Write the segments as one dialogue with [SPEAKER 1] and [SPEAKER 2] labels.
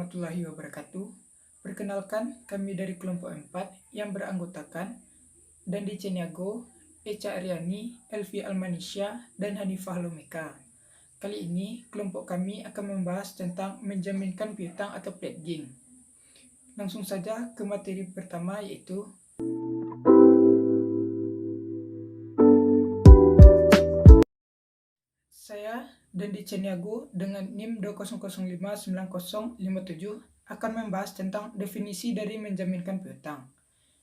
[SPEAKER 1] warahmatullahi wabarakatuh. Perkenalkan, kami dari kelompok 4 yang beranggotakan Dandi Ceniago, Echa Aryani, Elvi Almanisya, dan Hanifah Lomeka. Kali ini, kelompok kami akan membahas tentang menjaminkan piutang atau pledging. Langsung saja ke materi pertama, yaitu saya Dandi Ceniago dengan NIM 200599057 akan membahas tentang definisi dari menjaminkan piutang.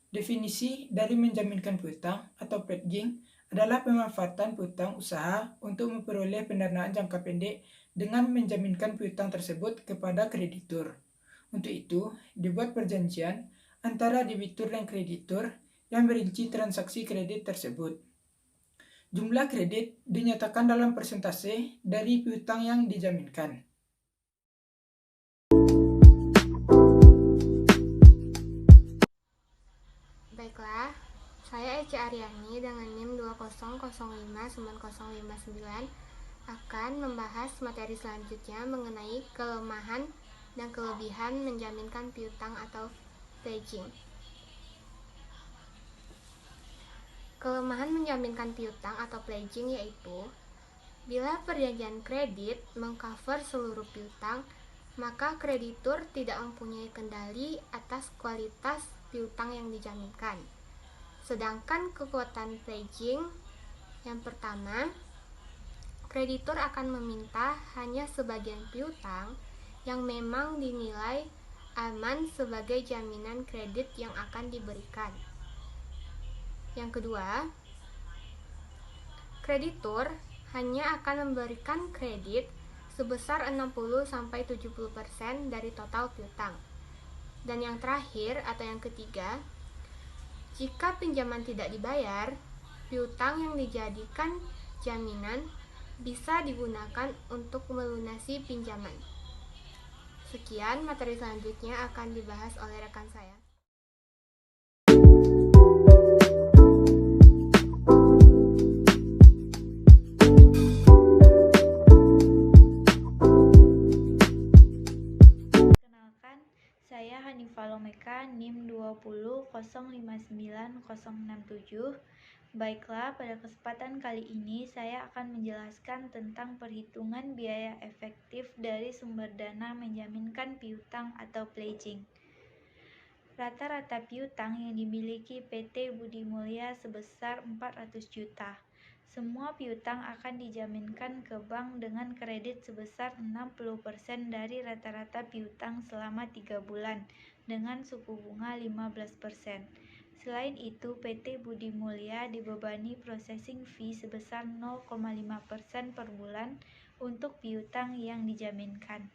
[SPEAKER 1] Definisi dari menjaminkan piutang atau pledging adalah pemanfaatan piutang usaha untuk memperoleh pendanaan jangka pendek dengan menjaminkan piutang tersebut kepada kreditur. Untuk itu, dibuat perjanjian antara debitur dan kreditur yang merinci transaksi kredit tersebut. Jumlah kredit dinyatakan dalam persentase dari piutang yang dijaminkan.
[SPEAKER 2] Baiklah, saya Echa Aryani dengan NIM 200599059 akan membahas materi selanjutnya mengenai kelemahan dan kelebihan menjaminkan piutang atau pledging. Kelemahan menjaminkan piutang atau pledging yaitu bila perjanjian kredit mengcover seluruh piutang, maka kreditur tidak mempunyai kendali atas kualitas piutang yang dijaminkan. Sedangkan kekuatan pledging yang pertama, kreditur akan meminta hanya sebagian piutang yang memang dinilai aman sebagai jaminan kredit yang akan diberikan. Yang kedua, kreditur hanya akan memberikan kredit sebesar 60-70% dari total piutang. Dan yang terakhir atau yang ketiga, jika pinjaman tidak dibayar, piutang yang dijadikan jaminan bisa digunakan untuk melunasi pinjaman. Sekian, materi selanjutnya akan dibahas oleh rekan saya.
[SPEAKER 3] Perkenalkan, saya Hanifah Lomeka, NIM 200599067. Baiklah, pada kesempatan kali ini saya akan menjelaskan tentang perhitungan biaya efektif dari sumber dana menjaminkan piutang atau pledging. Rata-rata piutang yang dimiliki PT Budi Mulya sebesar 400 juta. Semua piutang akan dijaminkan ke bank dengan kredit sebesar 60% dari rata-rata piutang selama 3 bulan dengan suku bunga 15%. Selain itu, PT Budi Mulya dibebani processing fee sebesar 0,5% per bulan untuk piutang yang dijaminkan.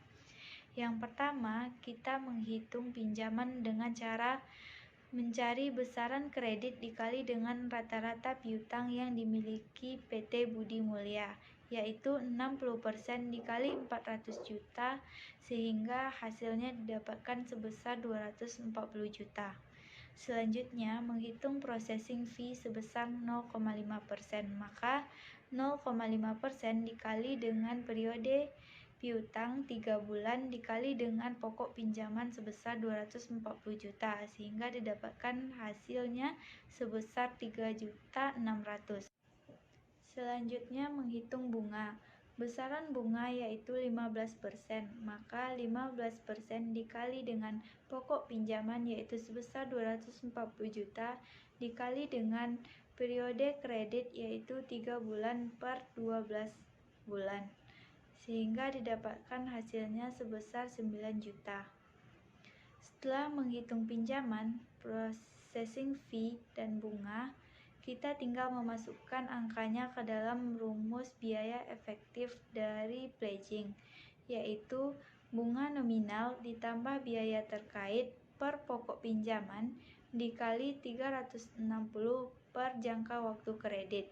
[SPEAKER 3] Yang pertama, kita menghitung pinjaman dengan cara mencari besaran kredit dikali dengan rata-rata piutang yang dimiliki PT Budi Mulya, yaitu 60% dikali 400 juta, sehingga hasilnya didapatkan sebesar 240 juta. Selanjutnya, menghitung processing fee sebesar 0,5%, maka 0,5% dikali dengan periode piutang 3 bulan dikali dengan pokok pinjaman sebesar 240 juta sehingga didapatkan hasilnya sebesar 3.600.000. Selanjutnya menghitung bunga. Besaran bunga yaitu 15%, maka 15% dikali dengan pokok pinjaman yaitu sebesar 240 juta dikali dengan periode kredit yaitu 3 bulan per 12 bulan sehingga didapatkan hasilnya sebesar 9 juta. Setelah menghitung pinjaman, processing fee, dan bunga, kita tinggal memasukkan angkanya ke dalam rumus biaya efektif dari pledging, yaitu bunga nominal ditambah biaya terkait per pokok pinjaman dikali 360 per jangka waktu kredit,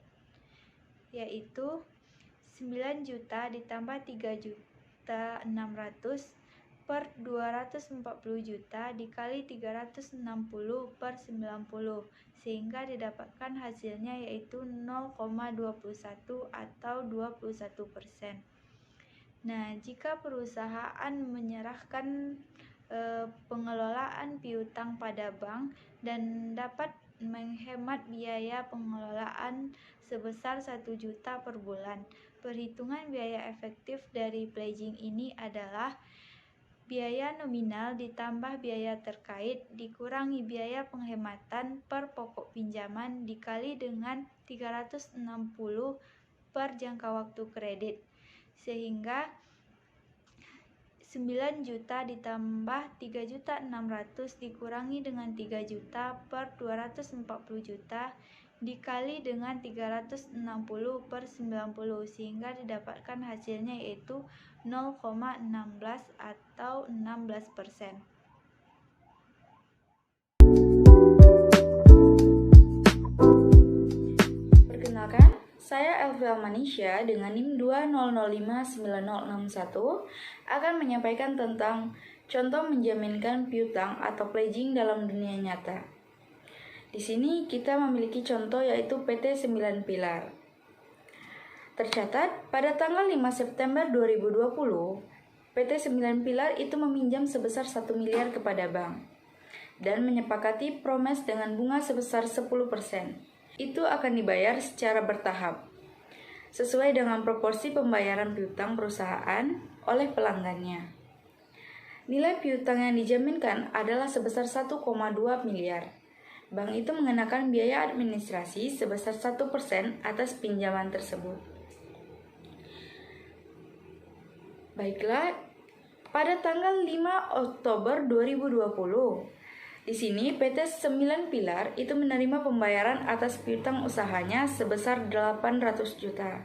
[SPEAKER 3] yaitu 9 juta ditambah 3.600.000 per 240 juta dikali 360 per 90 sehingga didapatkan hasilnya yaitu 0,21 atau 21%. Nah, jika perusahaan menyerahkan pengelolaan piutang pada bank dan dapat menghemat biaya pengelolaan sebesar 1 juta per bulan. Perhitungan biaya efektif dari pledging ini adalah biaya nominal ditambah biaya terkait dikurangi biaya penghematan per pokok pinjaman dikali dengan 360 per jangka waktu kredit. Sehingga 9 juta ditambah 3.600.000 dikurangi dengan 3 juta per 240 juta dikali dengan 360 per 90 sehingga didapatkan hasilnya yaitu 0,16 atau 16%.
[SPEAKER 4] Perkenalkan, saya Elvi Almanisya dengan NIM 200590061 akan menyampaikan tentang contoh menjaminkan piutang atau pledging dalam dunia nyata. Di sini kita memiliki contoh yaitu PT 9 Pilar. Tercatat pada tanggal 5 September 2020, PT 9 Pilar itu meminjam sebesar 1 miliar kepada bank dan menyepakati promes dengan bunga sebesar 10%. Itu akan dibayar secara bertahap, sesuai dengan proporsi pembayaran piutang perusahaan oleh pelanggannya. Nilai piutang yang dijaminkan adalah sebesar 1,2 miliar. Bank itu mengenakan biaya administrasi sebesar 1% atas pinjaman tersebut. Baiklah, pada tanggal 5 Oktober 2020, di sini PT 9 Pilar itu menerima pembayaran atas piutang usahanya sebesar 800 juta.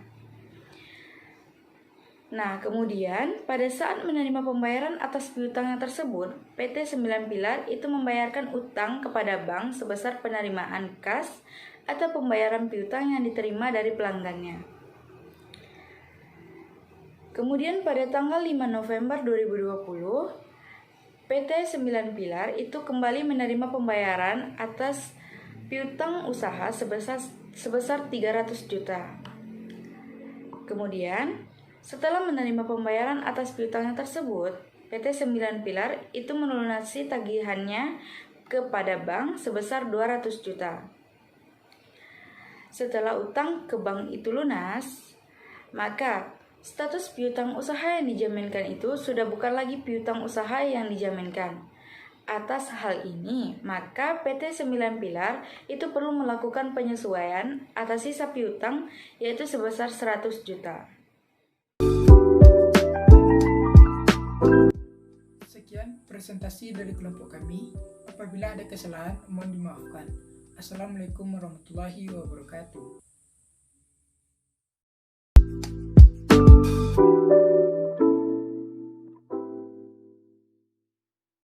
[SPEAKER 4] Nah, kemudian pada saat menerima pembayaran atas piutangnya tersebut, PT 9 Pilar itu membayarkan utang kepada bank sebesar penerimaan kas atau pembayaran piutang yang diterima dari pelanggannya. Kemudian pada tanggal 5 November 2020, PT 9 Pilar itu kembali menerima pembayaran atas piutang usaha sebesar 300 juta. Kemudian, setelah menerima pembayaran atas piutangnya tersebut, PT 9 Pilar itu melunasi tagihannya kepada bank sebesar 200 juta. Setelah utang ke bank itu lunas, maka status piutang usaha yang dijaminkan itu sudah bukan lagi piutang usaha yang dijaminkan. Atas hal ini, maka PT 9 Pilar itu perlu melakukan penyesuaian atas sisa piutang yaitu sebesar 100 juta.
[SPEAKER 1] Sekian presentasi dari kelompok kami. Apabila ada kesalahan, mohon dimaafkan. Assalamualaikum warahmatullahi wabarakatuh.